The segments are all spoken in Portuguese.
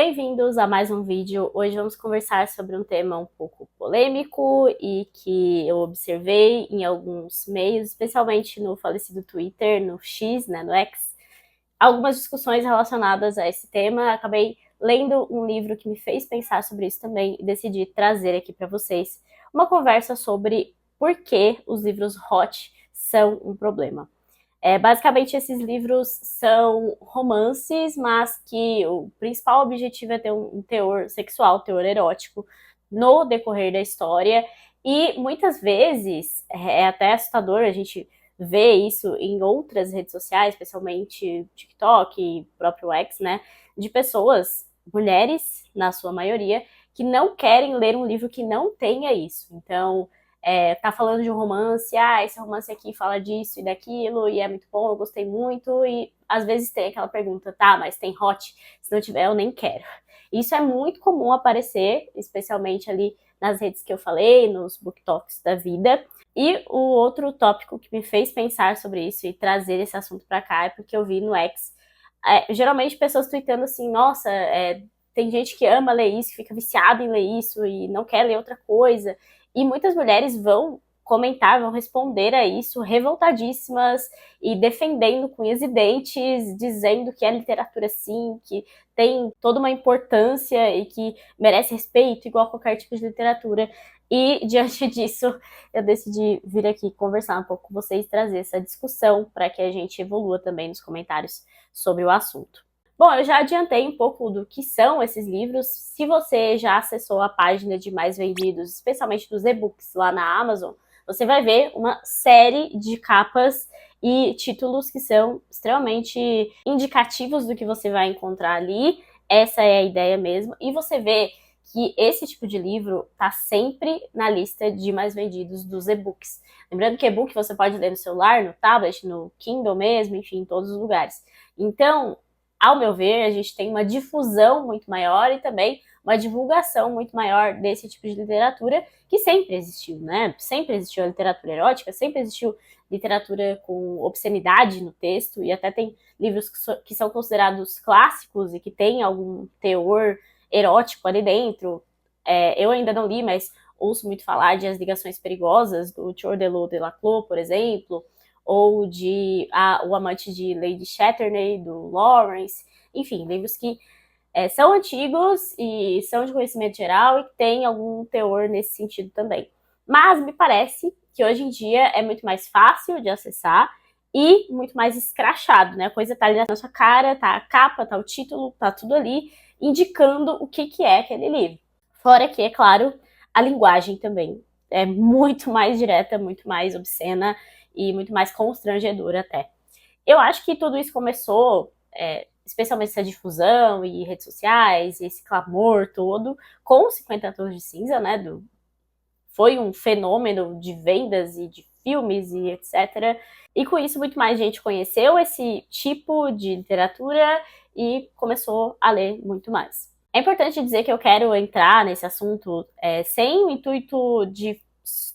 Bem-vindos a mais um vídeo. Hoje vamos conversar sobre um tema um pouco polêmico e que eu observei em alguns meios, especialmente no falecido Twitter, no X, né, no X, algumas discussões relacionadas a esse tema. Acabei lendo um livro que me fez pensar sobre isso também e decidi trazer aqui para vocês uma conversa sobre por que os livros hot são um problema. Basicamente, esses livros são romances, mas que o principal objetivo é ter um teor sexual, teor erótico, no decorrer da história. E muitas vezes é até assustador a gente ver isso em outras redes sociais, especialmente TikTok e próprio X, né? De pessoas, mulheres, na sua maioria, que não querem ler um livro que não tenha isso. Então, tá falando de um romance, esse romance aqui fala disso e daquilo, e é muito bom, eu gostei muito, e às vezes tem aquela pergunta, tá, mas tem hot? Se não tiver, eu nem quero. Isso é muito comum aparecer, especialmente ali nas redes que eu falei, nos book talks da vida. E o outro tópico que me fez pensar sobre isso e trazer esse assunto pra cá é porque eu vi no X, geralmente pessoas tweetando assim, nossa, tem gente que ama ler isso, que fica viciada em ler isso e não quer ler outra coisa. E muitas mulheres vão comentar, vão responder a isso revoltadíssimas e defendendo com unhas e dentes, dizendo que é literatura sim, que tem toda uma importância e que merece respeito igual a qualquer tipo de literatura. E diante disso, eu decidi vir aqui conversar um pouco com vocês, trazer essa discussão para que a gente evolua também nos comentários sobre o assunto. Bom, eu já adiantei um pouco do que são esses livros. Se você já acessou a página de mais vendidos, especialmente dos e-books lá na Amazon, você vai ver uma série de capas e títulos que são extremamente indicativos do que você vai encontrar ali. Essa é a ideia mesmo. E você vê que esse tipo de livro está sempre na lista de mais vendidos dos e-books. Lembrando que e-book você pode ler no celular, no tablet, no Kindle mesmo, enfim, em todos os lugares. Então, ao meu ver, a gente tem uma difusão muito maior e também uma divulgação muito maior desse tipo de literatura que sempre existiu, né? Sempre existiu a literatura erótica, sempre existiu literatura com obscenidade no texto e até tem livros que são considerados clássicos e que têm algum teor erótico ali dentro. Eu ainda não li, mas ouço muito falar de As Ligações Perigosas, do Theodore Delaclos, por exemplo, ou de O Amante de Lady Chatterley, do Lawrence. Enfim, livros que são antigos e são de conhecimento geral e que têm algum teor nesse sentido também. Mas me parece que hoje em dia é muito mais fácil de acessar e muito mais escrachado, né? A coisa tá ali na sua cara, tá a capa, tá o título, tá tudo ali, indicando o que é aquele livro. Fora que, é claro, a linguagem também é muito mais direta, muito mais obscena e muito mais constrangedora até. Eu acho que tudo isso começou, especialmente essa difusão e redes sociais, e esse clamor todo, com 50 Tons de Cinza, né? Foi um fenômeno de vendas e de filmes e etc. E com isso, muito mais gente conheceu esse tipo de literatura e começou a ler muito mais. É importante dizer que eu quero entrar nesse assunto sem o intuito de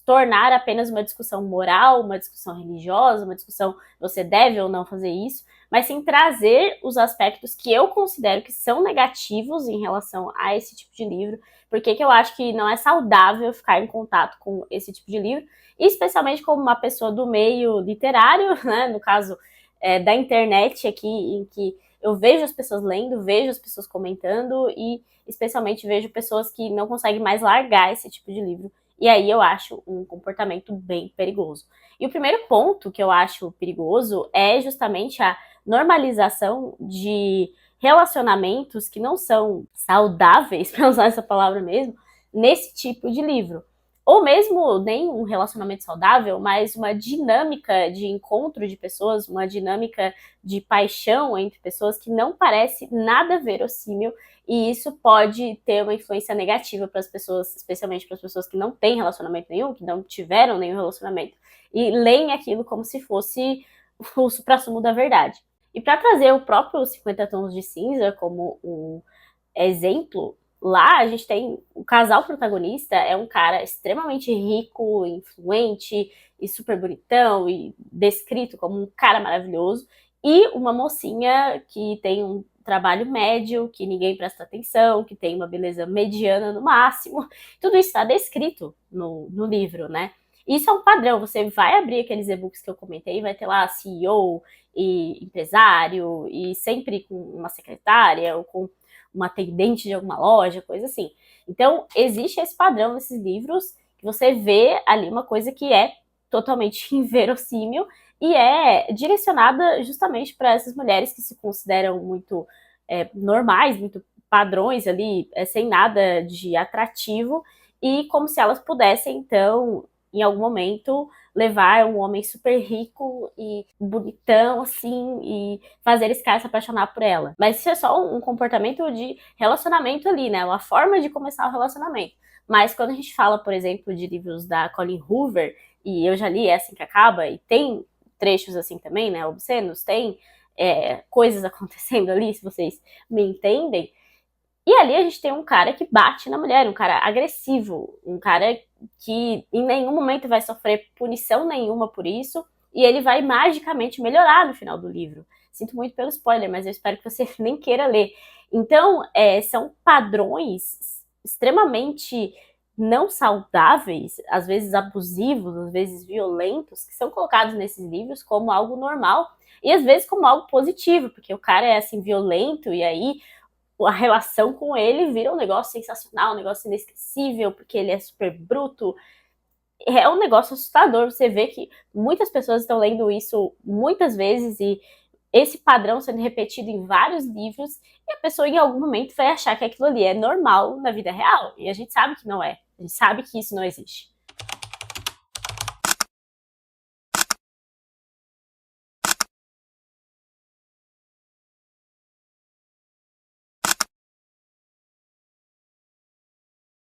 tornar apenas uma discussão moral, uma discussão religiosa, uma discussão você deve ou não fazer isso, mas sim trazer os aspectos que eu considero que são negativos em relação a esse tipo de livro, porque que eu acho que não é saudável ficar em contato com esse tipo de livro, especialmente como uma pessoa do meio literário, né, no caso da internet aqui, em que eu vejo as pessoas lendo, vejo as pessoas comentando e especialmente vejo pessoas que não conseguem mais largar esse tipo de livro. E aí eu acho um comportamento bem perigoso. E o primeiro ponto que eu acho perigoso é justamente a normalização de relacionamentos que não são saudáveis, para usar essa palavra mesmo, nesse tipo de livro. Ou mesmo nem um relacionamento saudável, mas uma dinâmica de encontro de pessoas, uma dinâmica de paixão entre pessoas que não parece nada verossímil, e isso pode ter uma influência negativa para as pessoas, especialmente para as pessoas que não têm relacionamento nenhum, que não tiveram nenhum relacionamento, e leem aquilo como se fosse o suprassumo da verdade. E para trazer o próprio 50 Tons de Cinza como um exemplo, lá a gente tem o casal protagonista, é um cara extremamente rico, influente e super bonitão e descrito como um cara maravilhoso, e uma mocinha que tem um trabalho médio, que ninguém presta atenção, que tem uma beleza mediana no máximo. Tudo isso está descrito no livro, né? Isso é um padrão. Você vai abrir aqueles e-books que eu comentei, vai ter lá CEO e empresário, e sempre com uma secretária ou com uma atendente de alguma loja, coisa assim. Então, existe esse padrão nesses livros, que você vê ali uma coisa que é totalmente inverossímil e é direcionada justamente para essas mulheres que se consideram muito normais, muito padrões ali, sem nada de atrativo, e como se elas pudessem, então, em algum momento, levar um homem super rico e bonitão, assim, e fazer esse cara se apaixonar por ela. Mas isso é só um comportamento de relacionamento ali, né? Uma forma de começar o relacionamento. Mas quando a gente fala, por exemplo, de livros da Colleen Hoover, e eu já li É Assim que Acaba, e tem trechos assim também, né, obscenos, tem coisas acontecendo ali, se vocês me entendem. E ali a gente tem um cara que bate na mulher, um cara agressivo, um cara que em nenhum momento vai sofrer punição nenhuma por isso, e ele vai magicamente melhorar no final do livro. Sinto muito pelo spoiler, mas eu espero que você nem queira ler. Então, são padrões extremamente não saudáveis, às vezes abusivos, às vezes violentos, que são colocados nesses livros como algo normal, e às vezes como algo positivo, porque o cara é assim violento, e aí a relação com ele vira um negócio sensacional, um negócio inesquecível, porque ele é super bruto. É um negócio assustador. Você vê que muitas pessoas estão lendo isso muitas vezes e esse padrão sendo repetido em vários livros, e a pessoa em algum momento vai achar que aquilo ali é normal na vida real. E a gente sabe que não é. A gente sabe que isso não existe.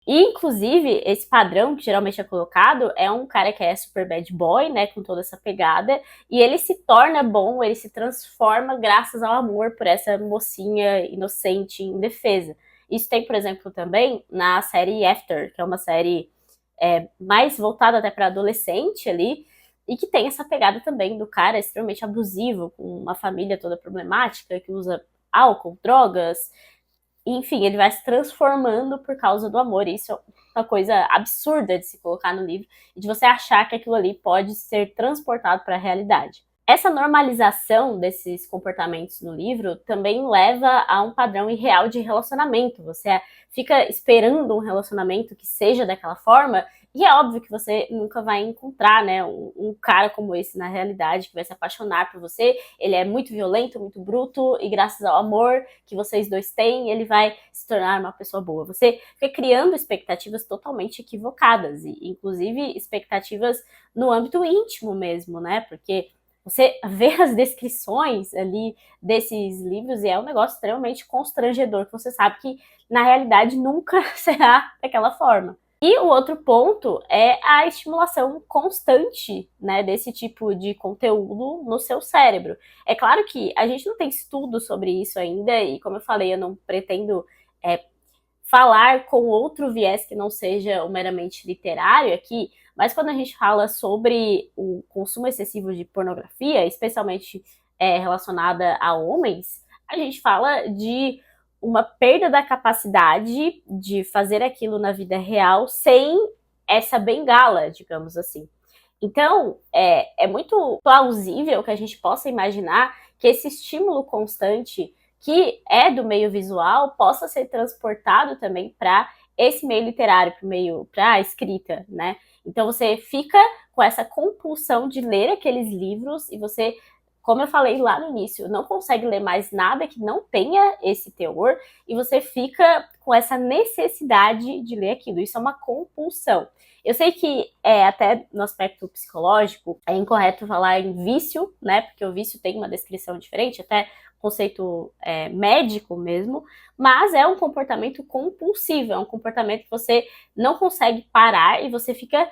E, inclusive, esse padrão que geralmente é colocado é um cara que é super bad boy, né, com toda essa pegada, e ele se torna bom, ele se transforma graças ao amor por essa mocinha inocente, indefesa. Isso tem, por exemplo, também na série After, que é uma série mais voltada até para adolescente ali, e que tem essa pegada também do cara extremamente abusivo, com uma família toda problemática, que usa álcool, drogas, enfim, ele vai se transformando por causa do amor. Isso é uma coisa absurda de se colocar no livro e de você achar que aquilo ali pode ser transportado para a realidade. Essa normalização desses comportamentos no livro também leva a um padrão irreal de relacionamento. Você fica esperando um relacionamento que seja daquela forma, e é óbvio que você nunca vai encontrar, né, um cara como esse na realidade que vai se apaixonar por você. Ele é muito violento, muito bruto, e graças ao amor que vocês dois têm, ele vai se tornar uma pessoa boa. Você fica criando expectativas totalmente equivocadas, e inclusive expectativas no âmbito íntimo mesmo, né? Porque você vê as descrições ali desses livros e é um negócio extremamente constrangedor, que você sabe que na realidade nunca será daquela forma. E o outro ponto é a estimulação constante, né, desse tipo de conteúdo no seu cérebro. É claro que a gente não tem estudo sobre isso ainda, e como eu falei, eu não pretendo falar com outro viés que não seja o meramente literário aqui, mas quando a gente fala sobre o consumo excessivo de pornografia, especialmente relacionada a homens, a gente fala de uma perda da capacidade de fazer aquilo na vida real sem essa bengala, digamos assim. Então, é muito plausível que a gente possa imaginar que esse estímulo constante que é do meio visual possa ser transportado também para esse meio literário, para a escrita, né? Então você fica com essa compulsão de ler aqueles livros e você, como eu falei lá no início, não consegue ler mais nada que não tenha esse teor, e você fica com essa necessidade de ler aquilo. Isso é uma compulsão. Eu sei que até no aspecto psicológico é incorreto falar em vício, né? Porque o vício tem uma descrição diferente, até conceito médico mesmo, mas é um comportamento compulsivo, é um comportamento que você não consegue parar e você fica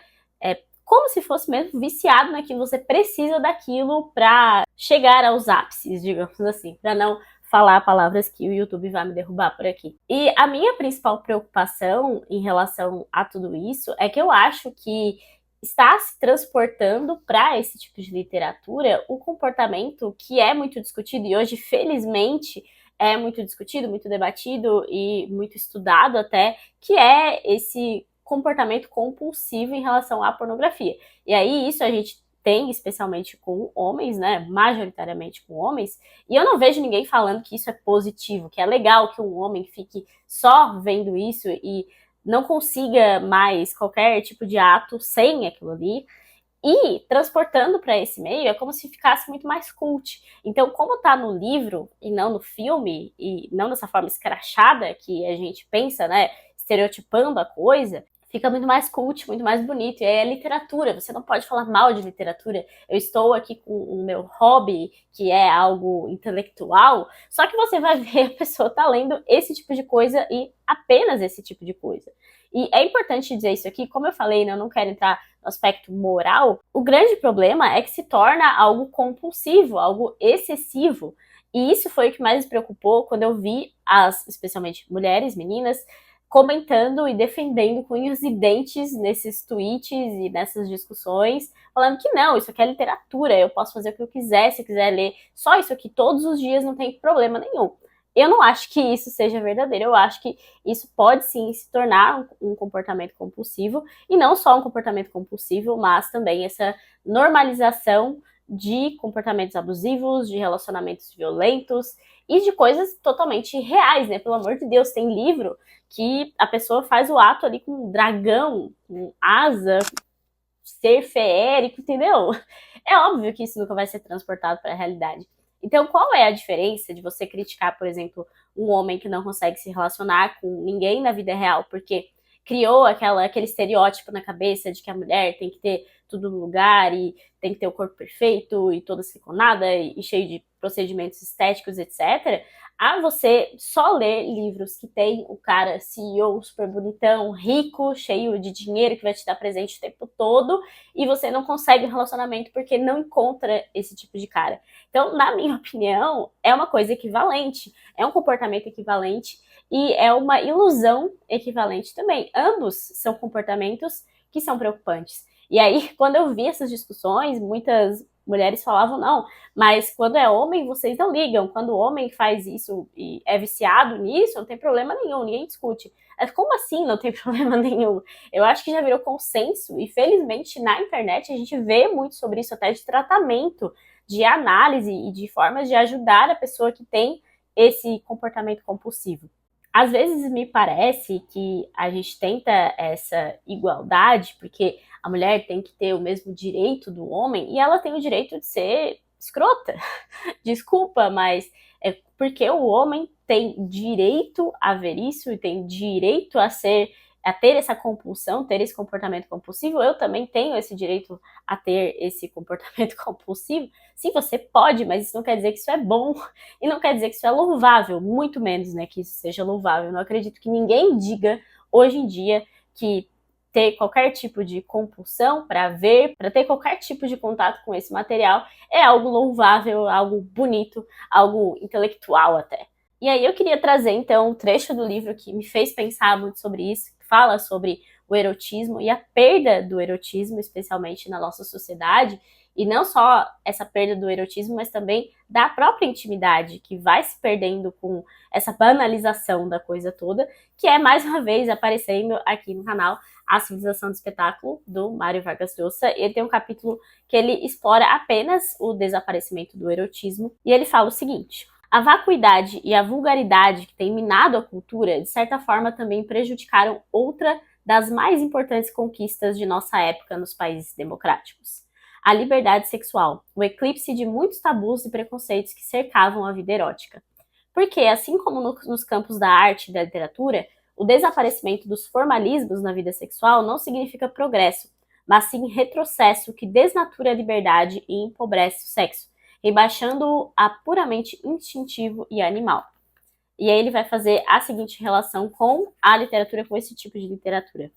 como se fosse mesmo viciado naquilo, você precisa daquilo para chegar aos ápices, digamos assim, para não falar palavras que o YouTube vai me derrubar por aqui. E a minha principal preocupação em relação a tudo isso é que eu acho que está se transportando para esse tipo de literatura o comportamento que é muito discutido e hoje, felizmente, é muito discutido, muito debatido e muito estudado até, que é esse comportamento compulsivo em relação à pornografia. E aí isso a gente tem especialmente com homens, né, majoritariamente com homens, e eu não vejo ninguém falando que isso é positivo, que é legal que um homem fique só vendo isso e não consiga mais qualquer tipo de ato sem aquilo ali. E transportando para esse meio é como se ficasse muito mais cult. Então, como tá no livro e não no filme, e não dessa forma escrachada que a gente pensa, né, estereotipando a coisa, fica muito mais cult, muito mais bonito. E aí é literatura, você não pode falar mal de literatura. Eu estou aqui com o meu hobby, que é algo intelectual, só que você vai ver a pessoa tá lendo esse tipo de coisa e apenas esse tipo de coisa. E é importante dizer isso aqui, como eu falei, né, eu não quero entrar no aspecto moral, o grande problema é que se torna algo compulsivo, algo excessivo. E isso foi o que mais me preocupou quando eu vi especialmente mulheres, meninas, comentando e defendendo com unhas e dentes nesses tweets e nessas discussões, falando que não, isso aqui é literatura, eu posso fazer o que eu quiser, se eu quiser ler só isso aqui todos os dias, não tem problema nenhum. Eu não acho que isso seja verdadeiro, eu acho que isso pode sim se tornar um comportamento compulsivo, e não só um comportamento compulsivo, mas também essa normalização de comportamentos abusivos, de relacionamentos violentos e de coisas totalmente reais, né? Pelo amor de Deus, tem livro que a pessoa faz o ato ali com um dragão, com asa, ser feérico, entendeu? É óbvio que isso nunca vai ser transportado para a realidade. Então, qual é a diferença de você criticar, por exemplo, um homem que não consegue se relacionar com ninguém na vida real porque criou aquele estereótipo na cabeça de que a mulher tem que ter tudo no lugar e tem que ter o corpo perfeito e toda siliconada e cheio de procedimentos estéticos, etc., a você só ler livros que tem o cara CEO super bonitão, rico, cheio de dinheiro, que vai te dar presente o tempo todo, e você não consegue um relacionamento porque não encontra esse tipo de cara. Então, na minha opinião, é uma coisa equivalente, é um comportamento equivalente e é uma ilusão equivalente também. Ambos são comportamentos que são preocupantes. E aí, quando eu vi essas discussões, muitas mulheres falavam, não, mas quando é homem, vocês não ligam. Quando o homem faz isso e é viciado nisso, não tem problema nenhum, ninguém discute. Mas como assim não tem problema nenhum? Eu acho que já virou consenso, e felizmente na internet a gente vê muito sobre isso, até de tratamento, de análise e de formas de ajudar a pessoa que tem esse comportamento compulsivo. Às vezes me parece que a gente tenta essa igualdade, porque a mulher tem que ter o mesmo direito do homem, e ela tem o direito de ser escrota. Desculpa, mas é porque o homem tem direito a ver isso e tem direito a ter essa compulsão, ter esse comportamento compulsivo, eu também tenho esse direito a ter esse comportamento compulsivo. Sim, você pode, mas isso não quer dizer que isso é bom e não quer dizer que isso é louvável, muito menos, né, que isso seja louvável. Eu não acredito que ninguém diga hoje em dia que ter qualquer tipo de compulsão para ver, para ter qualquer tipo de contato com esse material é algo louvável, algo bonito, algo intelectual até. E aí eu queria trazer então um trecho do livro que me fez pensar muito sobre isso, que fala sobre o erotismo e a perda do erotismo, especialmente na nossa sociedade, e não só essa perda do erotismo, mas também da própria intimidade, que vai se perdendo com essa banalização da coisa toda, que é mais uma vez aparecendo aqui no canal A Civilização do Espetáculo, do Mário Vargas Llosa. Ele tem um capítulo que ele explora apenas o desaparecimento do erotismo, e ele fala o seguinte: a vacuidade e a vulgaridade que tem minado a cultura, de certa forma, também prejudicaram outra das mais importantes conquistas de nossa época nos países democráticos: a liberdade sexual, o eclipse de muitos tabus e preconceitos que cercavam a vida erótica. Porque, assim como nos campos da arte e da literatura, o desaparecimento dos formalismos na vida sexual não significa progresso, mas sim retrocesso que desnatura a liberdade e empobrece o sexo, rebaixando-o a puramente instintivo e animal. E aí ele vai fazer a seguinte relação com a literatura, com esse tipo de literatura.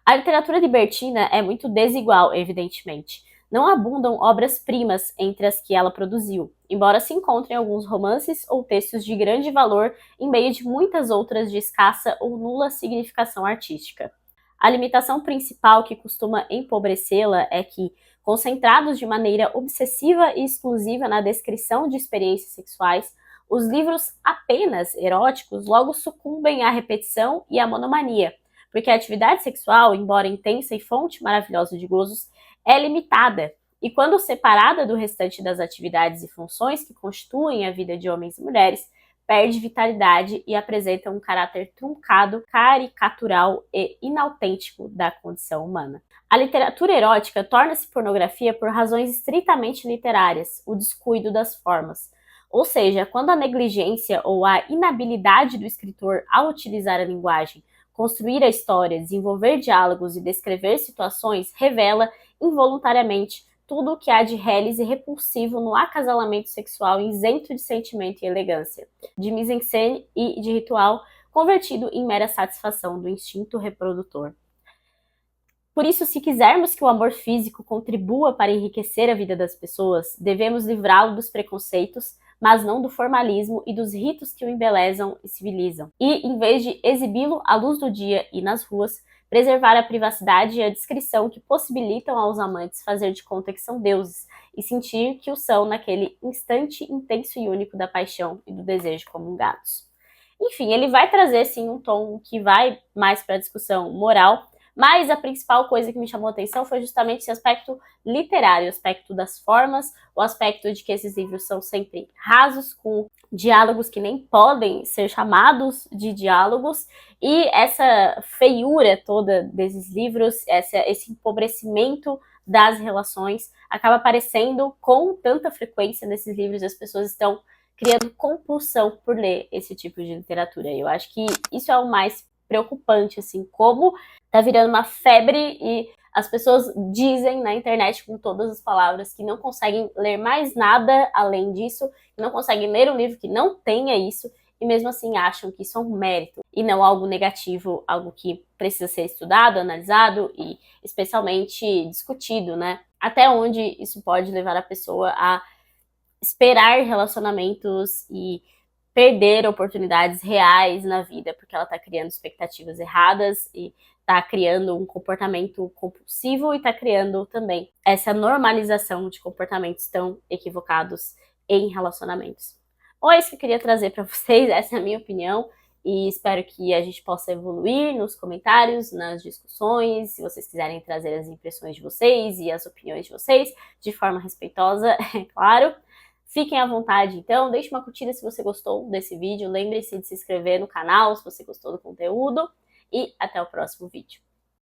A literatura libertina é muito desigual, evidentemente. Não abundam obras-primas entre as que ela produziu, embora se encontrem alguns romances ou textos de grande valor em meio de muitas outras de escassa ou nula significação artística. A limitação principal que costuma empobrecê-la é que, concentrados de maneira obsessiva e exclusiva na descrição de experiências sexuais, os livros apenas eróticos logo sucumbem à repetição e à monomania, porque a atividade sexual, embora intensa e fonte maravilhosa de gozos, é limitada, e quando separada do restante das atividades e funções que constituem a vida de homens e mulheres, perde vitalidade e apresenta um caráter truncado, caricatural e inautêntico da condição humana. A literatura erótica torna-se pornografia por razões estritamente literárias, o descuido das formas. Ou seja, quando a negligência ou a inabilidade do escritor ao utilizar a linguagem, construir a história, desenvolver diálogos e descrever situações, revela, involuntariamente, tudo o que há de reles e repulsivo no acasalamento sexual isento de sentimento e elegância, de mise-en-scène e de ritual, convertido em mera satisfação do instinto reprodutor. Por isso, se quisermos que o amor físico contribua para enriquecer a vida das pessoas, devemos livrá-lo dos preconceitos, mas não do formalismo e dos ritos que o embelezam e civilizam. E, em vez de exibi-lo à luz do dia e nas ruas, preservar a privacidade e a discrição que possibilitam aos amantes fazer de conta que são deuses e sentir que o são naquele instante intenso e único da paixão e do desejo comungados. Enfim, ele vai trazer, sim, um tom que vai mais para a discussão moral, mas a principal coisa que me chamou a atenção foi justamente esse aspecto literário, o aspecto das formas, o aspecto de que esses livros são sempre rasos, com diálogos que nem podem ser chamados de diálogos, e essa feiura toda desses livros, esse empobrecimento das relações, acaba aparecendo com tanta frequência nesses livros, as pessoas estão criando compulsão por ler esse tipo de literatura. Eu acho que isso é o mais preocupante, assim, como tá virando uma febre e as pessoas dizem na internet com todas as palavras que não conseguem ler mais nada além disso, que não conseguem ler um livro que não tenha isso, e mesmo assim acham que isso é um mérito e não algo negativo, algo que precisa ser estudado, analisado e especialmente discutido, né? Até onde isso pode levar a pessoa a esperar relacionamentos e perder oportunidades reais na vida, porque ela está criando expectativas erradas e está criando um comportamento compulsivo e está criando também essa normalização de comportamentos tão equivocados em relacionamentos. Bom, é isso que eu queria trazer para vocês, essa é a minha opinião, e espero que a gente possa evoluir nos comentários, nas discussões, se vocês quiserem trazer as impressões de vocês e as opiniões de vocês, de forma respeitosa, é claro. Fiquem à vontade, então, deixe uma curtida se você gostou desse vídeo, lembre-se de se inscrever no canal se você gostou do conteúdo, e até o próximo vídeo.